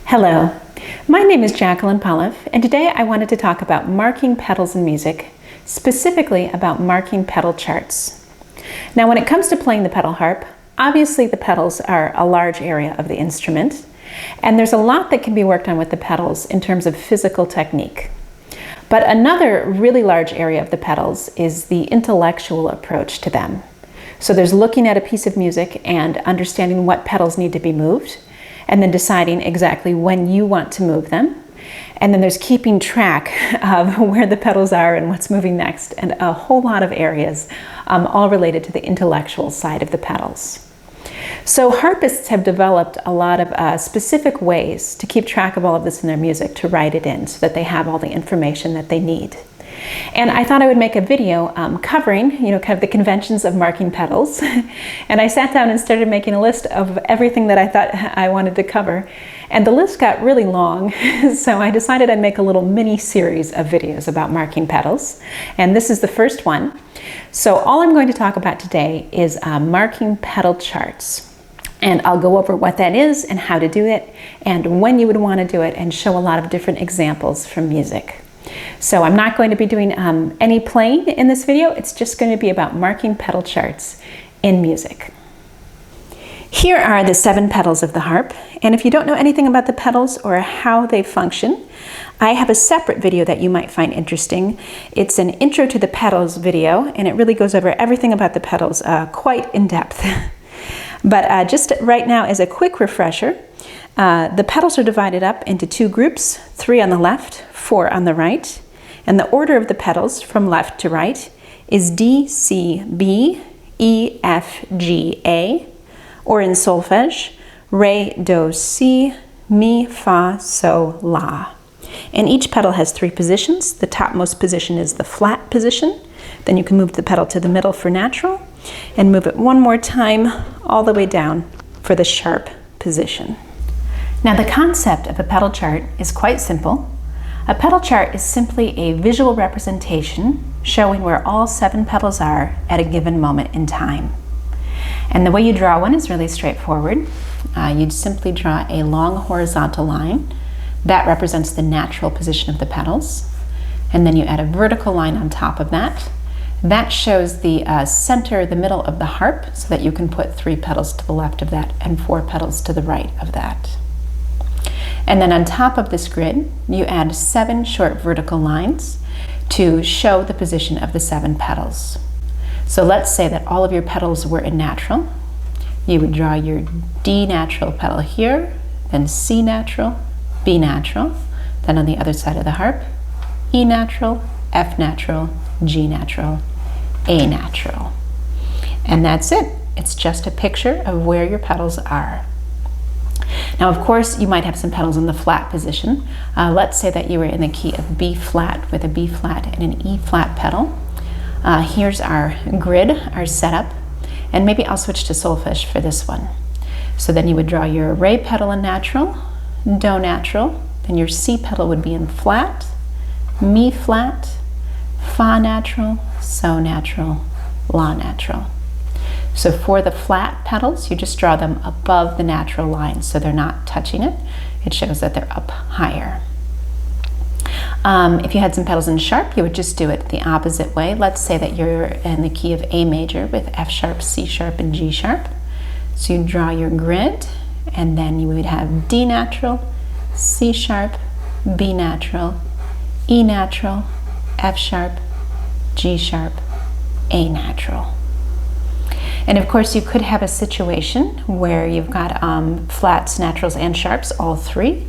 Hello, my name is Jacqueline Pollauf, and today I wanted to talk about marking pedals in music, specifically about marking pedal charts. Now, when it comes to playing the pedal harp, obviously the pedals are a large area of the instrument, and there's a lot that can be worked on with the pedals in terms of physical technique. But another really large area of the pedals is the intellectual approach to them. So there's looking at a piece of music and understanding what pedals need to be moved, and then deciding exactly when you want to move them. And then there's keeping track of where the pedals are and what's moving next, and a whole lot of areas, all related to the intellectual side of the pedals. So harpists have developed a lot of specific ways to keep track of all of this in their music, to write it in so that they have all the information that they need. And I thought I would make a video covering, kind of the conventions of marking pedals. And I sat down and started making a list of everything that I thought I wanted to cover. And the list got really long, so I decided I'd make a little mini series of videos about marking pedals. And this is the first one. So all I'm going to talk about today is marking pedal charts. And I'll go over what that is and how to do it, and when you would want to do it, and show a lot of different examples from music. So I'm not going to be doing any playing in this video. It's just going to be about marking pedal charts in music. Here are the 7 pedals of the harp. And if you don't know anything about the pedals or how they function, I have a separate video that you might find interesting. It's an intro to the pedals video, and it really goes over everything about the pedals quite in depth. But just right now, as a quick refresher, the pedals are divided up into 2 groups, 3 on the left, 4 on the right. And the order of the pedals from left to right is D, C, B, E, F, G, A, or in solfege, Re, Do, Si, Mi, Fa, So, La. And each pedal has 3 positions. The topmost position is the flat position. Then you can move the pedal to the middle for natural, and move it one more time all the way down for the sharp position. Now, the concept of a pedal chart is quite simple. A pedal chart is simply a visual representation showing where all 7 pedals are at a given moment in time. And the way you draw one is really straightforward. You'd simply draw a long horizontal line that represents the natural position of the pedals. And then you add a vertical line on top of that. That shows the center, the middle of the harp, so that you can put 3 pedals to the left of that and 4 pedals to the right of that. And then on top of this grid, you add 7 short vertical lines to show the position of the 7 pedals. So let's say that all of your pedals were in natural. You would draw your D natural pedal here, then C natural, B natural, then on the other side of the harp, E natural, F natural, G natural, A natural. And that's it. It's just a picture of where your pedals are. Now, of course, you might have some pedals in the flat position. Let's say that you were in the key of B flat with a B flat and an E flat pedal. Here's our grid, our setup, and maybe I'll switch to solfege for this one. So then you would draw your Re pedal in natural, Do natural, then your C pedal would be in flat, Mi flat, Fa natural, So natural, La natural. So for the flat pedals, you just draw them above the natural line, so they're not touching it. It shows that they're up higher. If you had some pedals in sharp, you would just do it the opposite way. Let's say that you're in the key of A major with F sharp, C sharp, and G sharp. So you draw your grid, and then you would have D natural, C sharp, B natural, E natural, F sharp, G sharp, A natural. And of course, you could have a situation where you've got flats, naturals, and sharps, all 3.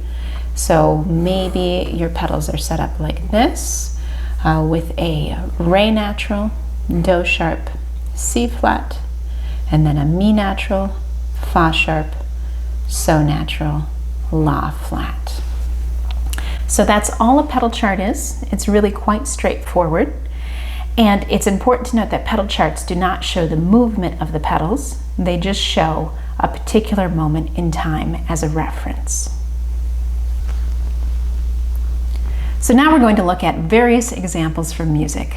So maybe your pedals are set up like this, with a Re natural, Do sharp, C flat, and then a Mi natural, Fa sharp, So natural, La flat. So that's all a pedal chart is. It's really quite straightforward. And it's important to note that pedal charts do not show the movement of the pedals. They just show a particular moment in time as a reference. So now we're going to look at various examples from music.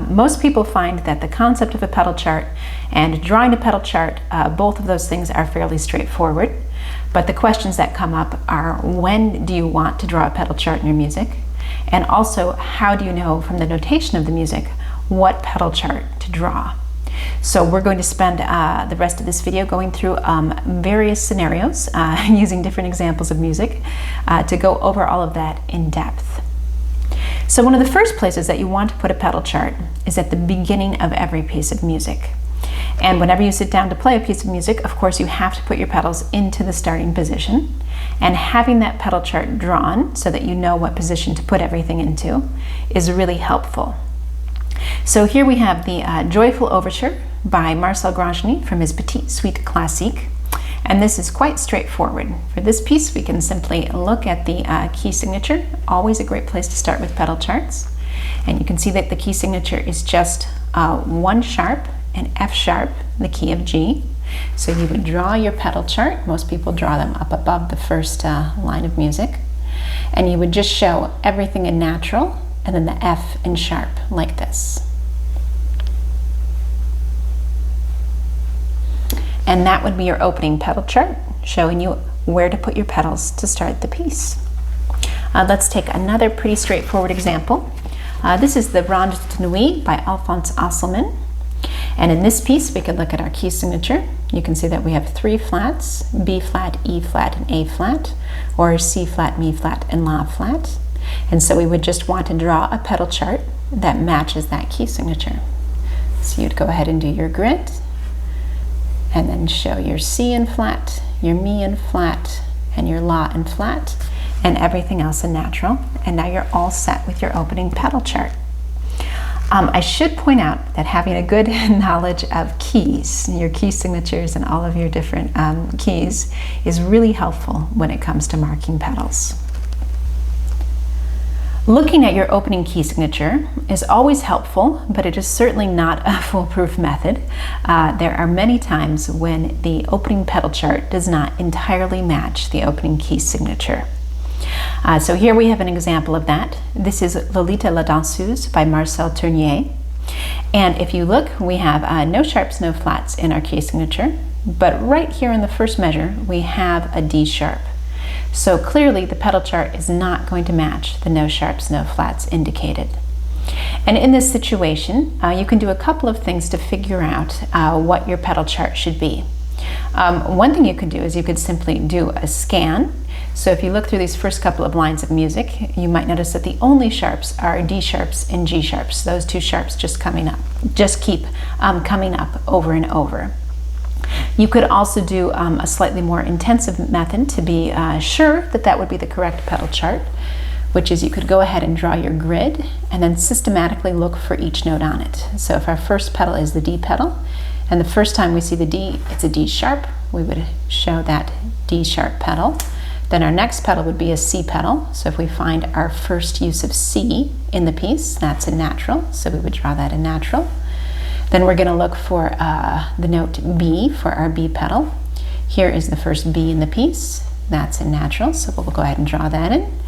Most people find that the concept of a pedal chart and drawing a pedal chart, both of those things are fairly straightforward. But the questions that come up are, when do you want to draw a pedal chart in your music? And also, how do you know from the notation of the music what pedal chart to draw? So we're going to spend the rest of this video going through various scenarios using different examples of music to go over all of that in depth. So one of the first places that you want to put a pedal chart is at the beginning of every piece of music. And whenever you sit down to play a piece of music, of course, you have to put your pedals into the starting position. And having that pedal chart drawn so that you know what position to put everything into is really helpful. So here we have the Joyful Overture by Marcel Grangeny from his Petite Suite Classique. And this is quite straightforward. For this piece, we can simply look at the key signature, always a great place to start with pedal charts. And you can see that the key signature is just 1 sharp and F sharp, the key of G. So you would draw your pedal chart. Most people draw them up above the first line of music. And you would just show everything in natural and then the F in sharp, like this. And that would be your opening pedal chart, showing you where to put your pedals to start the piece. Let's take another pretty straightforward example. This is the Ronde de Nuit by Alphonse Asselmann. And in this piece, we could look at our key signature. You can see that we have 3 flats, B flat, E flat, and A flat, or C flat, Mi flat, and La flat. And so we would just want to draw a pedal chart that matches that key signature. So you'd go ahead and do your grid, and then show your C in flat, your Mi in flat, and your La in flat, and everything else in natural. And now you're all set with your opening pedal chart. I should point out that having a good knowledge of keys, your key signatures and all of your different keys, is really helpful when it comes to marking pedals. Looking at your opening key signature is always helpful, but it is certainly not a foolproof method. There are many times when the opening pedal chart does not entirely match the opening key signature. So here we have an example of that. This is Lolita la Danseuse by Marcel Tournier. And if you look, we have no sharps, no flats in our key signature, but right here in the first measure, we have a D sharp. So clearly the pedal chart is not going to match the no sharps, no flats indicated. And in this situation, you can do a couple of things to figure out what your pedal chart should be. One thing you could do is you could simply do a scan. So if you look through these first couple of lines of music, you might notice that the only sharps are D sharps and G sharps. Those 2 sharps just keep coming up over and over. You could also do a slightly more intensive method to be sure that that would be the correct pedal chart, which is you could go ahead and draw your grid and then systematically look for each note on it. So if our first pedal is the D pedal, and the first time we see the D, it's a D sharp, we would show that D sharp pedal. Then our next pedal would be a C pedal. So if we find our first use of C in the piece, that's in natural. So we would draw that in natural. Then we're going to look for the note B for our B pedal. Here is the first B in the piece. That's in natural. So we'll go ahead and draw that in.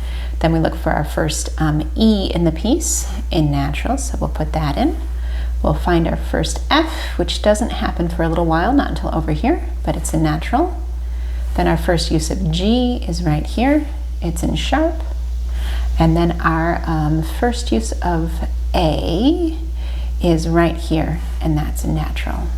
Then we look for our first E in the piece in natural. So we'll put that in. We'll find our first F, which doesn't happen for a little while, not until over here, but it's in natural. Then our first use of G is right here, it's in sharp. And then our first use of A is right here, and that's in natural.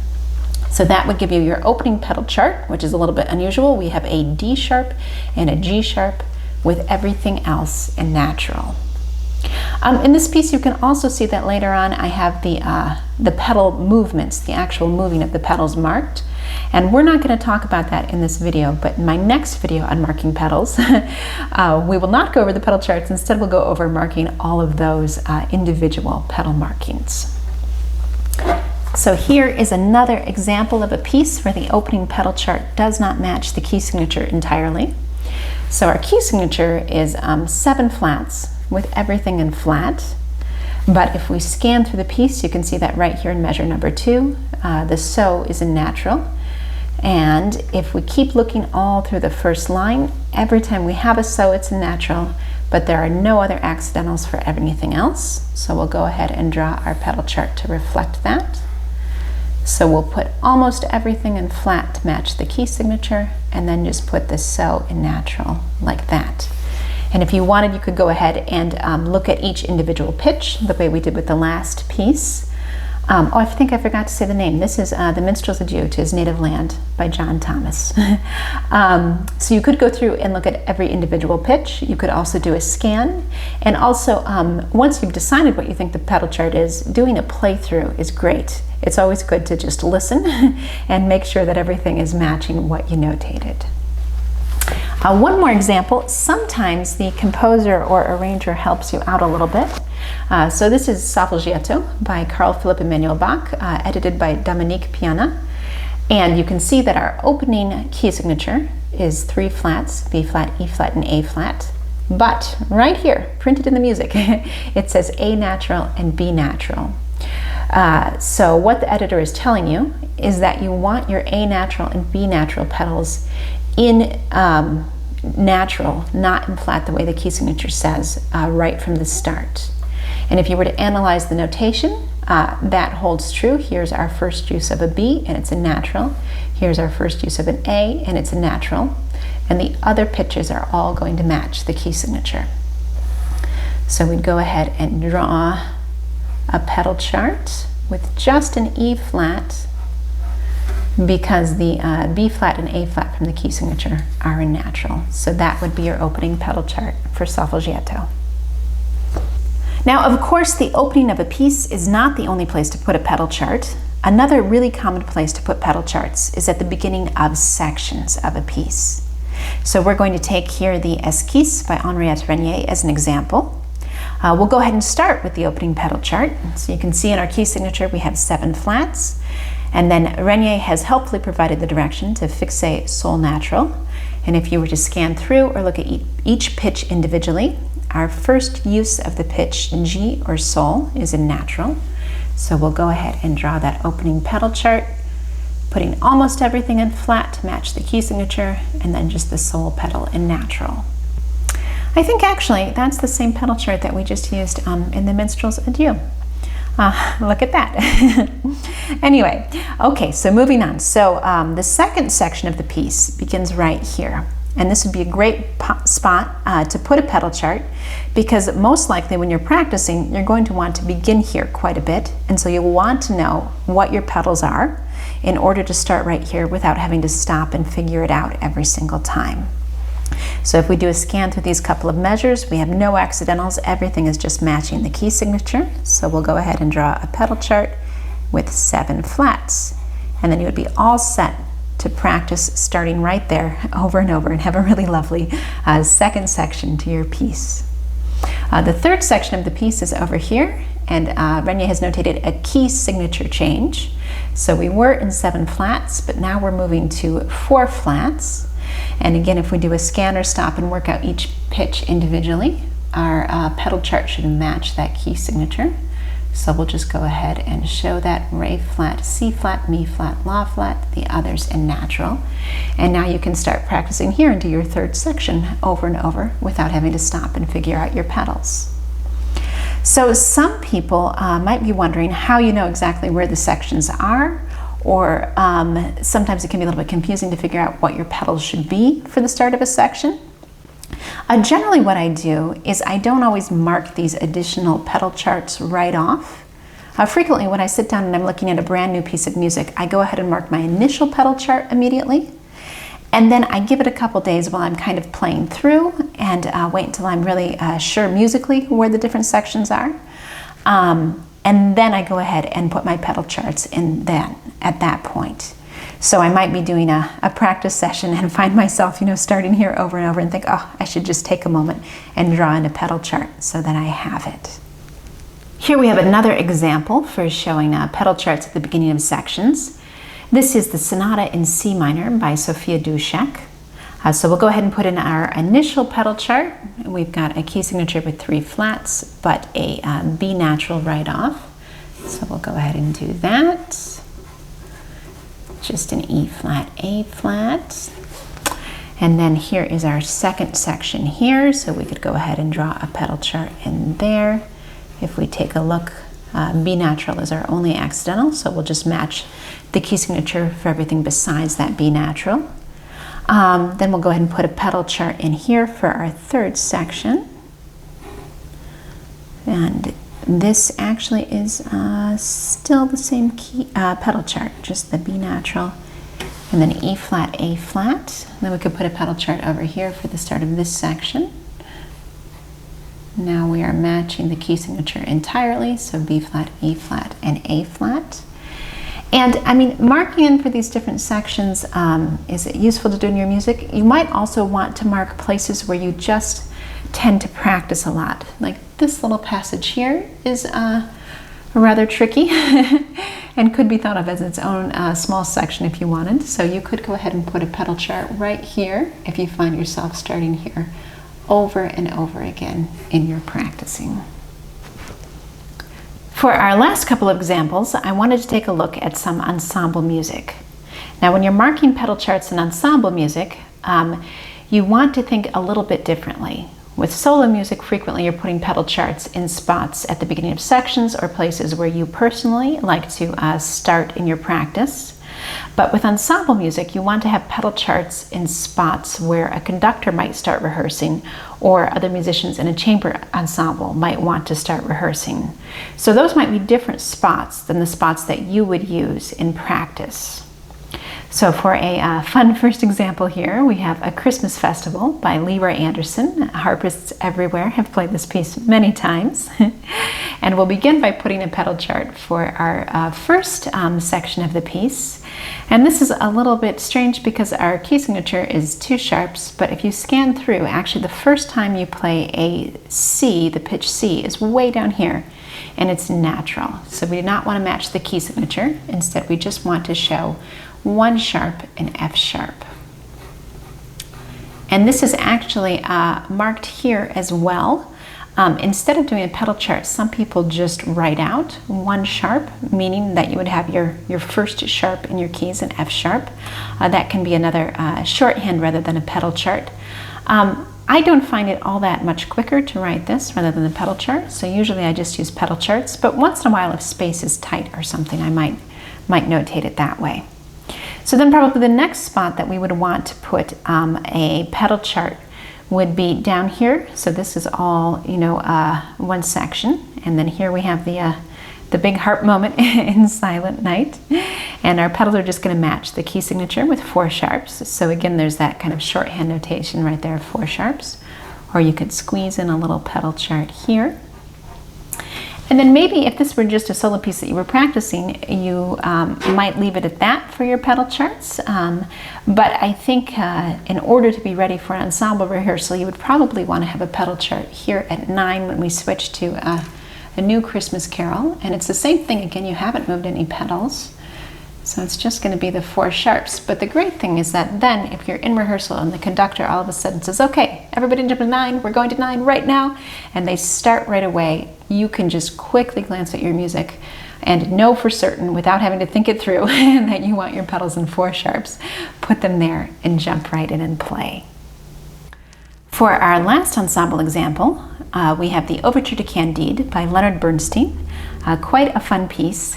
So that would give you your opening pedal chart, which is a little bit unusual. We have a D sharp and a G sharp with everything else in natural. In this piece, you can also see that later on I have the pedal movements, the actual moving of the pedals marked. And we're not going to talk about that in this video, but in my next video on marking pedals, we will not go over the pedal charts. Instead, we'll go over marking all of those individual pedal markings. So here is another example of a piece where the opening pedal chart does not match the key signature entirely. So our key signature is 7 flats with everything in flat. But if we scan through the piece, you can see that right here in measure number 2, the So is in natural. And if we keep looking all through the first line, every time we have a So, it's in natural, but there are no other accidentals for anything else. So we'll go ahead and draw our pedal chart to reflect that. So we'll put almost everything in flat to match the key signature, and then just put the so in natural like that. And if you wanted, you could go ahead and look at each individual pitch the way we did with the last piece. Oh, I think I forgot to say the name. This is The Minstrel's Adieu to His Native Land by John Thomas. So you could go through and look at every individual pitch. You could also do a scan. And also, once you've decided what you think the pedal chart is, doing a playthrough is great. It's always good to just listen and make sure that everything is matching what you notated. One more example. Sometimes the composer or arranger helps you out a little bit. So this is Solfeggiato by Carl Philipp Emanuel Bach, edited by Dominique Piana. And you can see that our opening key signature is 3 flats, B flat, E flat, and A flat. But right here, printed in the music, it says A natural and B natural. So what the editor is telling you is that you want your A natural and B natural pedals in natural, not in flat the way the key signature says right from the start. And if you were to analyze the notation, that holds true. Here's our first use of a B, and it's a natural. Here's our first use of an A, and it's a natural. And the other pitches are all going to match the key signature. So we'd go ahead and draw a pedal chart with just an E flat, because the B flat and A flat from the key signature are in natural. So that would be your opening pedal chart for Solfeggiato. Now, of course, the opening of a piece is not the only place to put a pedal chart. Another really common place to put pedal charts is at the beginning of sections of a piece. So we're going to take here the Esquisse by Henriette Renier as an example. We'll go ahead and start with the opening pedal chart. So you can see in our key signature we have 7 flats. And then Renier has helpfully provided the direction to fixate sol natural. And if you were to scan through or look at each pitch individually, our first use of the pitch G or sol is in natural. So we'll go ahead and draw that opening pedal chart, putting almost everything in flat to match the key signature, and then just the sol pedal in natural. I think actually that's the same pedal chart that we just used in the Minstrel's Adieu. Look at that. Anyway, okay, so moving on. So the second section of the piece begins right here. And this would be a great spot to put a pedal chart, because most likely when you're practicing, you're going to want to begin here quite a bit. And so you'll want to know what your pedals are in order to start right here without having to stop and figure it out every single time. So if we do a scan through these couple of measures, we have no accidentals. Everything is just matching the key signature. So we'll go ahead and draw a pedal chart with 7 flats. And then you would be all set to practice starting right there over and over and have a really lovely second section to your piece. The third section of the piece is over here, and Renier has notated a key signature change. So we were in 7 flats, but now we're moving to 4 flats. And again, if we do a scan or stop and work out each pitch individually, our pedal chart should match that key signature. So we'll just go ahead and show that Re flat, C flat, Mi flat, La flat, the others in natural. And now you can start practicing here and do your third section over and over without having to stop and figure out your pedals. So some people might be wondering how you know exactly where the sections are, or sometimes it can be a little bit confusing to figure out what your pedals should be for the start of a section. Generally what I do is I don't always mark these additional pedal charts right off. Frequently when I sit down and I'm looking at a brand new piece of music, I go ahead and mark my initial pedal chart immediately, and then I give it a couple days while I'm kind of playing through and wait until I'm really sure musically where the different sections are. And then I go ahead and put my pedal charts in then at that point. So I might be doing a practice session and find myself, starting here over and over and think, oh, I should just take a moment and draw in a pedal chart so that I have it. Here we have another example for showing pedal charts at the beginning of sections. This is the Sonata in C minor by Sophia Duschek. So we'll go ahead and put in our initial pedal chart. We've got a key signature with 3 flats, but a B natural right off. So we'll go ahead and do that. Just an E flat, A flat. And then here is our second section here. So we could go ahead and draw a pedal chart in there. If we take a look, B natural is our only accidental. So we'll just match the key signature for everything besides that B natural. Then we'll go ahead and put a pedal chart in here for our third section. And this actually is still the same key pedal chart, just the B natural, and then E flat, A flat. Then we could put a pedal chart over here for the start of this section. Now we are matching the key signature entirely, so B flat, E flat, and A flat. And I mean, marking in for these different sections, is it useful to do in your music? You might also want to mark places where you just tend to practice a lot. Like this little passage here is rather tricky and could be thought of as its own small section if you wanted. So you could go ahead and put a pedal chart right here if you find yourself starting here over and over again in your practicing. For our last couple of examples, I wanted to take a look at some ensemble music. Now, when you're marking pedal charts in ensemble music, you want to think a little bit differently. With solo music, frequently you're putting pedal charts in spots at the beginning of sections or places where you personally like to start in your practice. But with ensemble music, you want to have pedal charts in spots where a conductor might start rehearsing, or other musicians in a chamber ensemble might want to start rehearsing. So those might be different spots than the spots that you would use in practice. So for a fun first example here, we have A Christmas Festival by Leroy Anderson. Harpists everywhere have played this piece many times. And we'll begin by putting a pedal chart for our first section of the piece. And this is a little bit strange because our key signature is 2 sharps, but if you scan through, actually the first time you play a C, the pitch C, is way down here, and it's natural. So we do not want to match the key signature. Instead, we just want to show 1 sharp and F sharp. And this is actually marked here as well. Instead of doing a pedal chart, some people just write out 1 sharp, meaning that you would have your first sharp in your keys in F sharp. That can be another shorthand rather than a pedal chart. I don't find it all that much quicker to write this rather than the pedal chart, so usually I just use pedal charts, but once in a while if space is tight or something, I might notate it that way. So then probably the next spot that we would want to put a pedal chart would be down here. So this is all, you know, one section, and then here we have the big harp moment in Silent Night, and our pedals are just going to match the key signature with 4 sharps. So again, there's that kind of shorthand notation right there, 4 sharps, or you could squeeze in a little pedal chart here. And then maybe if this were just a solo piece that you were practicing, you might leave it at that for your pedal charts. But I think in order to be ready for an ensemble rehearsal, you would probably want to have a pedal chart here at 9 when we switch to a new Christmas carol. And it's the same thing again, you haven't moved any pedals. So it's just going to be the 4 sharps. But the great thing is that then if you're in rehearsal and the conductor all of a sudden says, okay, everybody jump to 9, we're going to 9 right now, and they start right away, you can just quickly glance at your music and know for certain without having to think it through that you want your pedals in 4 sharps. Put them there and jump right in and play. For our last ensemble example, we have the Overture to Candide by Leonard Bernstein. Quite a fun piece.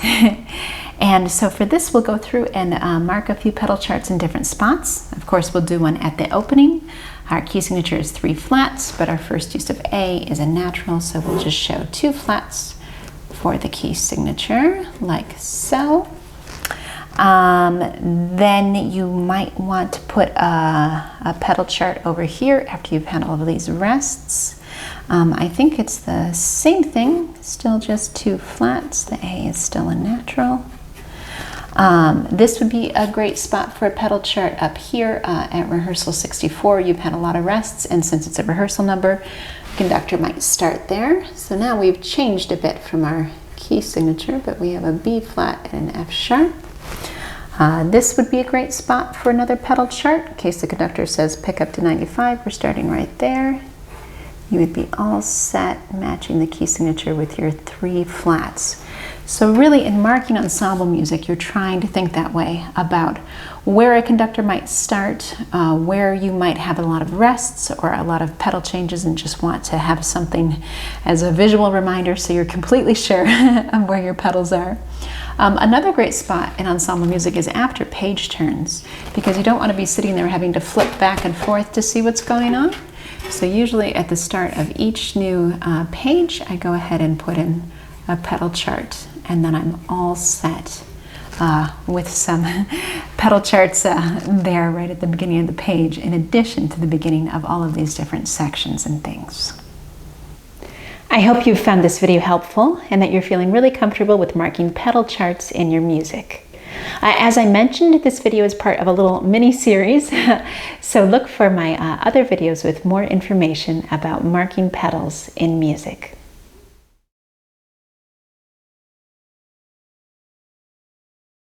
And so for this, we'll go through and mark a few pedal charts in different spots. Of course, we'll do one at the opening. Our key signature is 3 flats, but our first use of A is a natural, so we'll just show 2 flats for the key signature, like so. Then you might want to put a pedal chart over here after you've had all of these rests. I think it's the same thing, still just 2 flats. The A is still a natural. This would be a great spot for a pedal chart up here at rehearsal 64. You've had a lot of rests, and since it's a rehearsal number, the conductor might start there. So now we've changed a bit from our key signature, but we have a B flat and an F sharp. This would be a great spot for another pedal chart. In case the conductor says pick up to 95, we're starting right there. You would be all set, matching the key signature with your 3 flats. So really in marking ensemble music, you're trying to think that way about where a conductor might start, where you might have a lot of rests or a lot of pedal changes and just want to have something as a visual reminder so you're completely sure of where your pedals are. Another great spot in ensemble music is after page turns, because you don't want to be sitting there having to flip back and forth to see what's going on. So usually at the start of each new page, I go ahead and put in a pedal chart, and then I'm all set with some pedal charts there right at the beginning of the page, in addition to the beginning of all of these different sections and things. I hope you found this video helpful and that you're feeling really comfortable with marking pedal charts in your music. As I mentioned, this video is part of a little mini-series, so look for my other videos with more information about marking pedals in music.